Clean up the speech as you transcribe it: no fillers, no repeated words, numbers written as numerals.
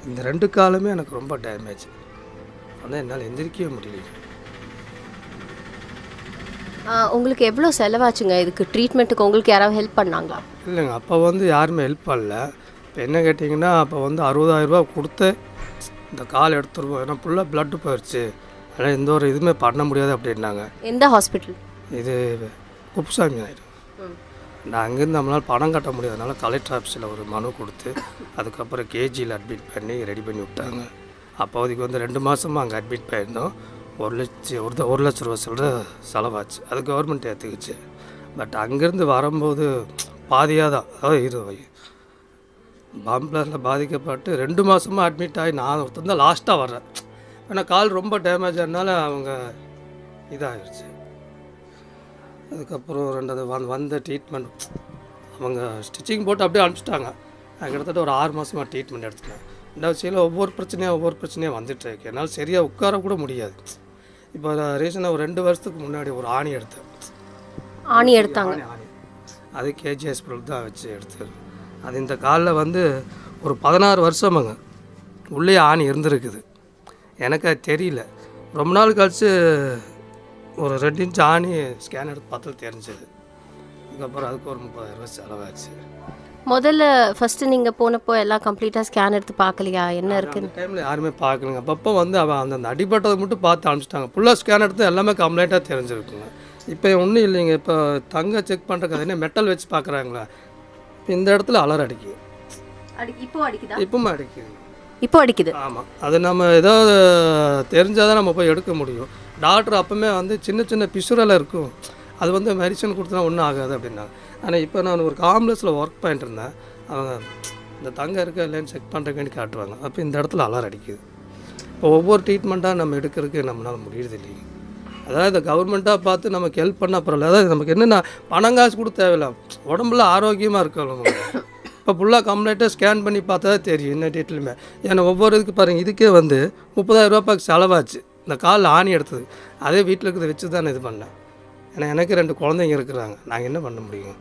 இந்த 2 காலுமே எனக்கு ரொம்ப டேமேஜ். அதான் என்னால் எந்திரிக்கவே முடியல. உங்களுக்கு எவ்வளோ செலவாச்சுங்க இதுக்கு? ட்ரீட்மெண்ட்டுக்கு உங்களுக்கு யாராவது ஹெல்ப் பண்ணாங்களா? இல்லைங்க, அப்போ வந்து யாருமே ஹெல்ப் பண்ணல. இப்போ என்ன கேட்டிங்கன்னா, அப்போ வந்து 60,000 கொடுத்து இந்த கால் எடுத்துருவோம், ஏன்னா ஃபுல்லாக ப்ளட்டு போயிடுச்சு, அதனால் எந்த ஒரு இதுவுமே பண்ண முடியாது அப்படின்னாங்க. எந்த ஹாஸ்பிட்டல்? இது குப்புசாமி ஆயிடும். நான் அங்கேருந்து நம்மளால் பணம் கட்ட முடியாதனால கலெக்டர் ஆஃபீஸில் ஒரு மனு கொடுத்து அதுக்கப்புறம் கேஜியில் அட்மிட் பண்ணி ரெடி பண்ணி விட்டாங்க. அப்போதைக்கு வந்து 2 மாதமாக அங்கே அட்மிட் பண்ணியிருந்தோம். 1 லட்ச ரூபா சொல்கிற செலவாச்சு. அது கவர்மெண்ட் ஏற்றுக்குச்சு. பட் அங்கேருந்து வரும்போது பாதியாக தான், அதாவது இது பாம்பிளரில் பாதிக்கப்பட்டு 2 மாதமாக அட்மிட் ஆகி நான் ஒருத்தர் தான் லாஸ்ட்டாக வர்றேன். ஏன்னா கால் ரொம்ப டேமேஜ் ஆனதுனால அவங்க இதாகிடுச்சு. அதுக்கப்புறம் 2வது வந்த ட்ரீட்மெண்ட் அவங்க ஸ்டிச்சிங் போட்டு அப்படியே அனுப்பிச்சிட்டாங்க. நான் கிட்டத்தட்ட ஒரு 6 மாதமாக ட்ரீட்மெண்ட் எடுத்துட்டேன். 2வது சைடில் ஒவ்வொரு பிரச்சனையாக வந்துட்டு இருக்கு. என்னால் சரியாக உட்கார கூட முடியாது. இப்போ ரீசனாக ஒரு 2 வருஷத்துக்கு முன்னாடி ஒரு ஆணி எடுத்தேன். ஆணி எடுத்தாங்க? அது கேஜி ஹாஸ்பிட்டல் தான் வச்சு எடுத்தது. அது இந்த காலில் வந்து ஒரு 16 வருஷமாங்க உள்ளே ஆணி இருந்திருக்குது. எனக்கு அது தெரியல. ரொம்ப நாள் கழித்து ஒரு 2 இன்ச் ஆணி ஸ்கேன் எடுத்து பார்த்தா தெரிஞ்சது. அதுக்கப்புறம் அதுக்கு ஒரு 30,000 செலவாச்சு. முதல்ல ஃபஸ்ட்டு நீங்கள் போனப்போ எல்லாம் கம்ப்ளீட்டாக ஸ்கேன் எடுத்து பார்க்கலையா என்ன இருக்குன்னு? டைமில் யாருமே பார்க்கலங்க. அப்பப்போ வந்து அவன் அந்த அடிபட்டதை மட்டும் பார்த்து அனுப்பிச்சிட்டாங்க. ஃபுல்லாக ஸ்கேன் எடுத்து எல்லாமே கம்ப்ளீட்டாக தெரிஞ்சிருக்குங்க. இப்போ ஒன்றும் இல்லைங்க. இப்போ தங்க செக் பண்ணுறக்கு என்ன மெட்டல் வச்சு பார்க்குறாங்களா, இப்போ இந்த இடத்துல அலர் அடிக்குது. இப்போ அடிக்குதா? இப்போவும் அடிக்குது. இப்போ அடிக்குது. ஆமாம், அது நம்ம ஏதாவது தெரிஞ்சால் தான் நம்ம போய் எடுக்க முடியும். டாக்டர் அப்போவுமே வந்து சின்ன சின்ன பிசுரெல்லாம் இருக்கும், அது வந்து மெடிசன் கொடுத்தா ஒன்றும் ஆகாது அப்படின்னாங்க. ஆனால் இப்போ நான் ஒரு காம்ப்ளெக்ஸில் ஒர்க் பண்ணிட்டு இருந்தேன். அவங்க இந்த தங்கம் இருக்கா இல்லைன்னு செக் பண்ணுறதுக்காண்டி காட்டுவாங்க. அப்போ இந்த இடத்துல அலர் அடிக்குது. இப்போ ஒவ்வொரு ட்ரீட்மெண்ட்டாக நம்ம எடுக்கிறதுக்கு நம்மளால் முடியறது இல்லைங்க. அதாவது இந்த கவர்மெண்ட்டாக பார்த்து நமக்கு ஹெல்ப் பண்ண பரவாயில்ல. அதாவது நமக்கு என்னென்ன பணம் காசு கூட தேவையில்லை, உடம்புல ஆரோக்கியமாக இருக்கணும். இப்போ ஃபுல்லாக கம்ப்ளீட்டாக ஸ்கேன் பண்ணி பார்த்தா தான் தெரியும் என்ன டீட்டெயிலுமே. ஏன்னா ஒவ்வொரு இதுக்கு பாருங்கள், இதுக்கே வந்து 30,000 செலவாச்சு இந்த காலில் ஆணி எடுத்தது. அதே வீட்டில் இருக்கிறத வச்சு தான் நான் இது பண்ணேன். ஏன்னா எனக்கு 2 குழந்தைங்க இருக்கிறாங்க, நாங்கள் என்ன பண்ண முடியும்?